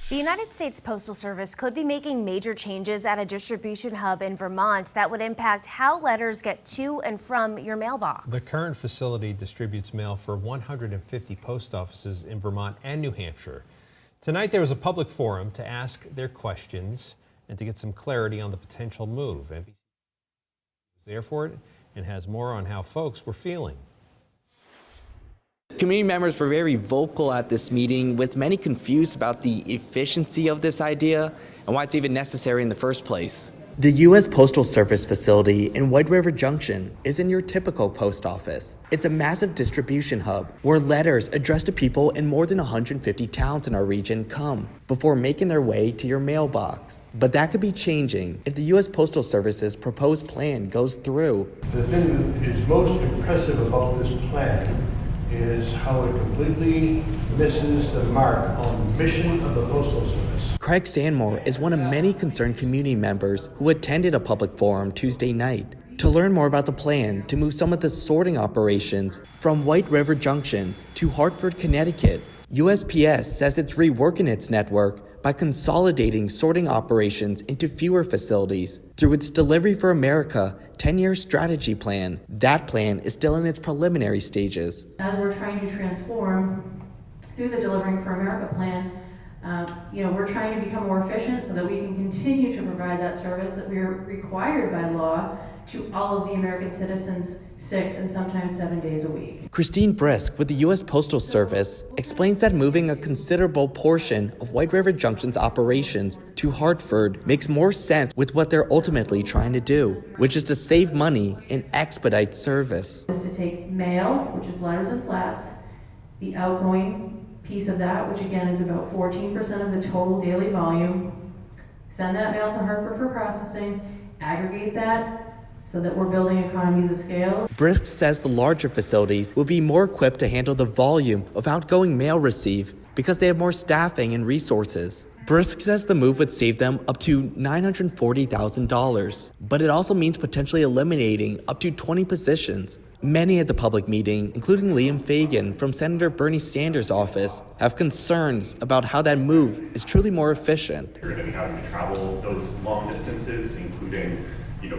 The United States Postal Service could be making major changes at a distribution hub in Vermont that would impact how letters get to and from your mailbox. The current facility distributes mail for 150 post offices in Vermont and New Hampshire. Tonight there was a public forum to ask their questions and to get some clarity on the potential move. NBC was there for it and has more on how folks were feeling. Community members were very vocal at this meeting, with many confused about the efficiency of this idea and why it's even necessary in the first place. The U.S. Postal Service facility in White River Junction isn't your typical post office. It's a massive distribution hub where letters addressed to people in more than 150 towns in our region come before making their way to your mailbox. But that could be changing if the U.S. Postal Service's proposed plan goes through. The thing that is most impressive about this plan is how it completely misses the mark on the mission of the Postal Service. Craig Sandmore is one of many concerned community members who attended a public forum Tuesday night to learn more about the plan to move some of the sorting operations from White River Junction to Hartford, Connecticut. USPS says it's reworking its network by consolidating sorting operations into fewer facilities through its Delivery for America 10-year strategy plan. That plan is still in its preliminary stages. As we're trying to transform through the Delivering for America plan, we're trying to become more efficient so that we can continue to provide that service that we are required by law to all of the American citizens 6 and sometimes 7 days a week. Christine Brisk with the U.S. Postal Service explains that moving a considerable portion of White River Junction's operations to Hartford makes more sense with what they're ultimately trying to do, which is to save money and expedite service. Is to take mail, which is letters and flats, the outgoing piece of that, which again is about 14% of the total daily volume, send that mail to Hartford for processing, aggregate that, so that we're building economies of scale. Brisk says the larger facilities will be more equipped to handle the volume of outgoing mail received because they have more staffing and resources. Brisk says the move would save them up to $940,000, but it also means potentially eliminating up to 20 positions. Many at the public meeting, including Liam Fagan from Senator Bernie Sanders' office, have concerns about how that move is truly more efficient. You're going to be having to travel those long distances, including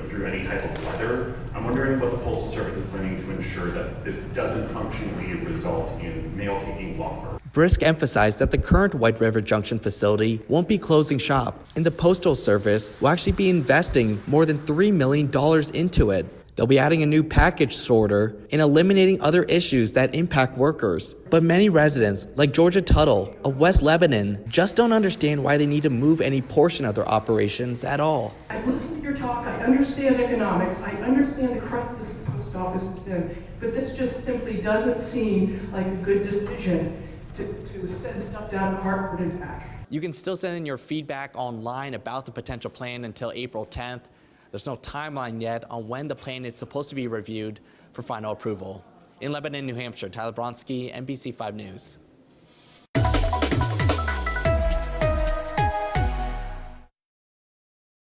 through any type of weather. I'm wondering what the Postal Service is planning to ensure that this doesn't functionally result in mail taking longer. Brisk emphasized that the current White River Junction facility won't be closing shop, and the Postal Service will actually be investing more than $3 million into it. They'll be adding a new package sorter and eliminating other issues that impact workers. But many residents, like Georgia Tuttle of West Lebanon, just don't understand why they need to move any portion of their operations at all. I've listened to your talk, I understand economics, I understand the crisis the post office is in, but this just simply doesn't seem like a good decision to send stuff down to Hartford and back. You can still send in your feedback online about the potential plan until April 10th. There's no timeline yet on when the plan is supposed to be reviewed for final approval. In Lebanon, New Hampshire, Tyler Bronski, NBC5 News.